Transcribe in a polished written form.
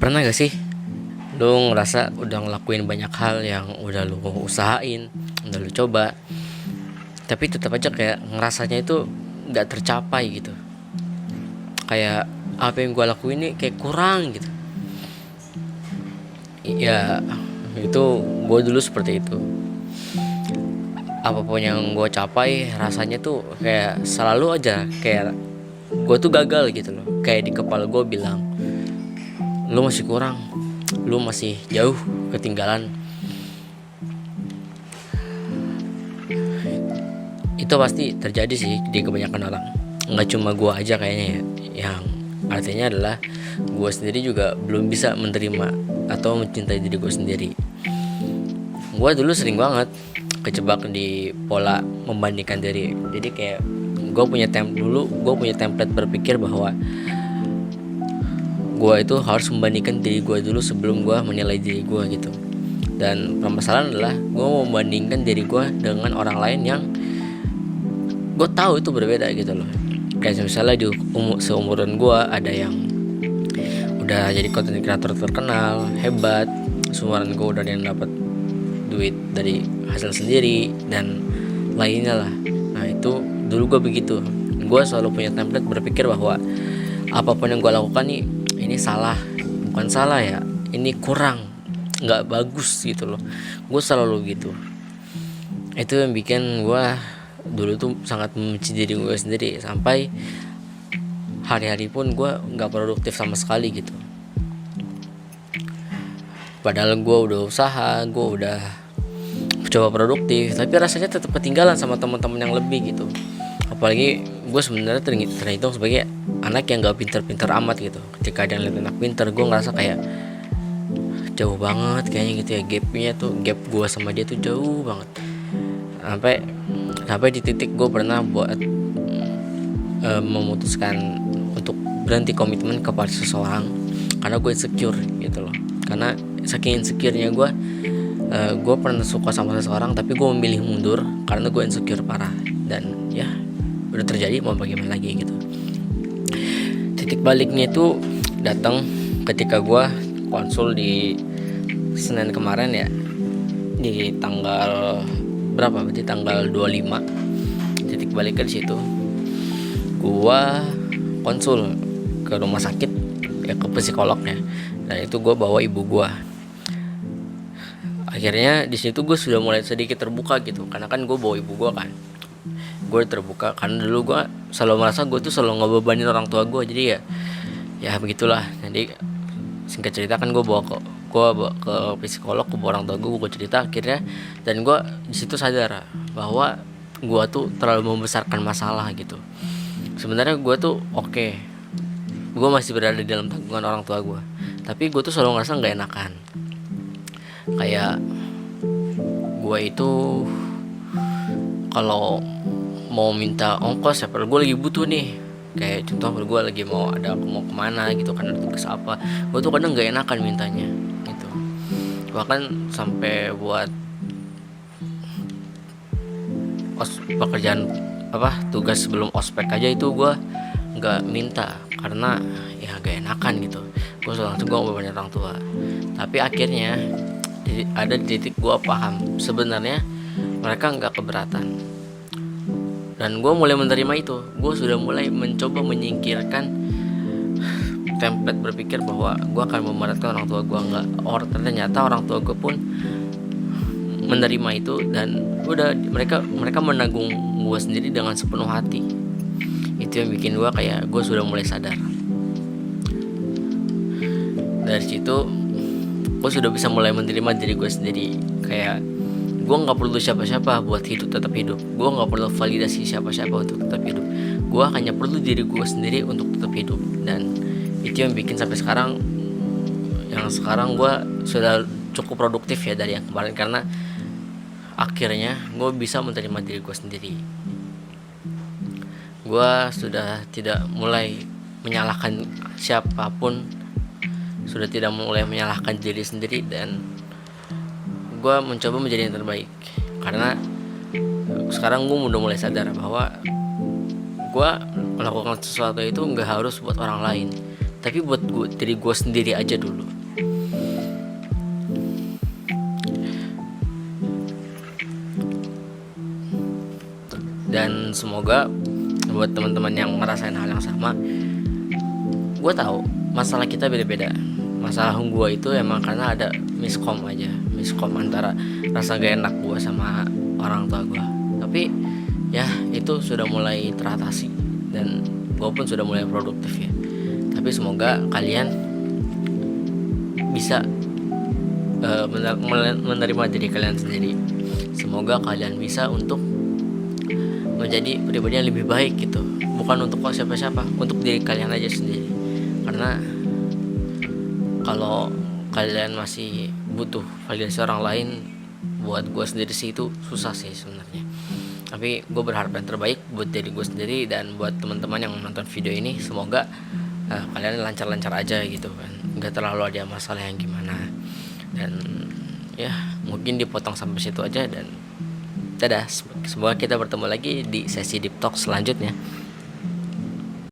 Pernah gak sih lu ngerasa udah ngelakuin banyak hal yang udah lu usahain, udah lu coba, tapi tetap aja kayak ngerasanya itu nggak tercapai gitu. Kayak apa yang gue lakuin ini kayak kurang gitu. Ya itu gue dulu seperti itu. Apapun yang gue capai rasanya tuh kayak selalu aja kayak gue tuh gagal gitu loh. Kayak di kepala gue bilang, lu masih kurang, lu masih jauh ketinggalan. Itu pasti terjadi sih di kebanyakan orang, nggak cuma gue aja kayaknya ya. Yang artinya adalah gue sendiri juga belum bisa menerima atau mencintai diri gue sendiri. Gue dulu sering banget kejebak di pola membandingkan diri. Jadi kayak gue punya template berpikir bahwa gue itu harus membandingkan diri gue dulu sebelum gue menilai diri gue gitu. Dan permasalahan adalah gue mau membandingkan diri gue dengan orang lain yang gue tahu itu berbeda gitu loh. Kayak misalnya di seumuran gue ada yang udah jadi content creator terkenal hebat, seumuran gue udah ada yang dapat duit dari hasil sendiri dan lainnya lah. Nah itu dulu gue begitu. Gue selalu punya template berpikir bahwa apapun yang gue lakukan nih, ini salah, bukan salah ya, ini kurang, nggak bagus gitu loh. Gue selalu gitu. Itu yang bikin gue dulu tuh sangat membenci diri gue sendiri, sampai hari-hari pun gue nggak produktif sama sekali gitu. Padahal gue udah usaha, gue udah coba produktif, tapi rasanya tetap ketinggalan sama teman-teman yang lebih gitu. Apalagi gue sebenarnya terhitung sebagai anak yang nggak pinter-pinter amat gitu. Ketika ada yang lihat anak pinter, gue ngerasa kayak jauh banget kayaknya gitu ya, gap gue sama dia tuh jauh banget. Sampai di titik gue pernah buat memutuskan untuk berhenti komitmen kepada seseorang karena gue insecure gitu loh. Karena saking insecure-nya gue pernah suka sama seseorang tapi gue memilih mundur karena gue insecure parah. Dan ya udah terjadi, mau bagaimana lagi gitu. Titik baliknya itu datang ketika gue konsul di Senin kemarin ya, di tanggal berapa, berarti tanggal 25. Titik baliknya di situ gua konsul ke rumah sakit ya, ke psikolognya, dan itu gua bawa ibu gua. Akhirnya di situ gue sudah mulai sedikit terbuka gitu, karena kan gue bawa ibu gue kan. Gue terbuka karena dulu gue selalu merasa gue tuh selalu ngebebanin orang tua gue. Jadi ya begitulah. Jadi singkat cerita kan gue bawa ke psikolog, gue bawa orang tua gue cerita akhirnya. Dan gue di situ sadar bahwa gue tuh terlalu membesarkan masalah gitu. Sebenarnya gue tuh oke, gue masih berada di dalam tanggungan orang tua gue, tapi gue tuh selalu ngerasa nggak enakan. Kayak gue itu kalau mau minta ongkos ya, padahal gue lagi butuh nih. Kayak contoh gue lagi mau kemana gitu kan, ada tugas apa, gue tuh kadang nggak enakan mintanya gitu. Bahkan sampai buat pekerjaan tugas sebelum ospek aja itu gue nggak minta karena ya gak enakan gitu. Gue langsung gue bebannya orang tua. Tapi akhirnya ada di titik gue paham sebenarnya mereka nggak keberatan, dan gue mulai menerima itu. Gue sudah mulai mencoba menyingkirkan template berpikir bahwa gue akan memberatkan orang tua gue. Ternyata orang tua gue pun menerima itu, dan udah mereka menanggung gue sendiri dengan sepenuh hati. Itu yang bikin gue sudah mulai sadar. Dari situ gue sudah bisa mulai menerima diri gue sendiri. Kayak gue nggak perlu siapa-siapa buat tetap hidup. Gue nggak perlu validasi siapa-siapa untuk tetap hidup. Gue hanya perlu diri gue sendiri untuk tetap hidup. Dan itu yang bikin sampai sekarang gue sudah cukup produktif ya dari yang kemarin, karena akhirnya gue bisa menerima diri gue sendiri. Gue sudah tidak mulai menyalahkan siapapun, sudah tidak mulai menyalahkan diri sendiri, dan gue mencoba menjadi yang terbaik. Karena sekarang gue udah mulai sadar bahwa gue melakukan sesuatu itu nggak harus buat orang lain, tapi buat diri gue sendiri aja dulu. Dan semoga buat teman-teman yang ngerasain hal yang sama, gue tahu masalah kita beda-beda. Masalah gue itu emang karena ada miskom antara rasa gak enak gue sama orang tua gue. Tapi ya itu sudah mulai teratasi dan gue pun sudah mulai produktif ya. Tapi semoga kalian bisa menerima diri kalian sendiri. Semoga kalian bisa untuk menjadi pribadi yang lebih baik gitu, bukan untuk siapa-siapa, untuk diri kalian aja sendiri. Karena kalau kalian masih butuh validasi orang lain, buat gue sendiri sih itu susah sih sebenarnya. Tapi gue berharap yang terbaik buat diri gue sendiri dan buat teman-teman yang nonton video ini. Semoga kalian lancar-lancar aja gitu kan, nggak terlalu ada masalah yang gimana. Dan ya mungkin dipotong sampai situ aja, dan dadah. Semoga kita bertemu lagi di sesi deep talk selanjutnya.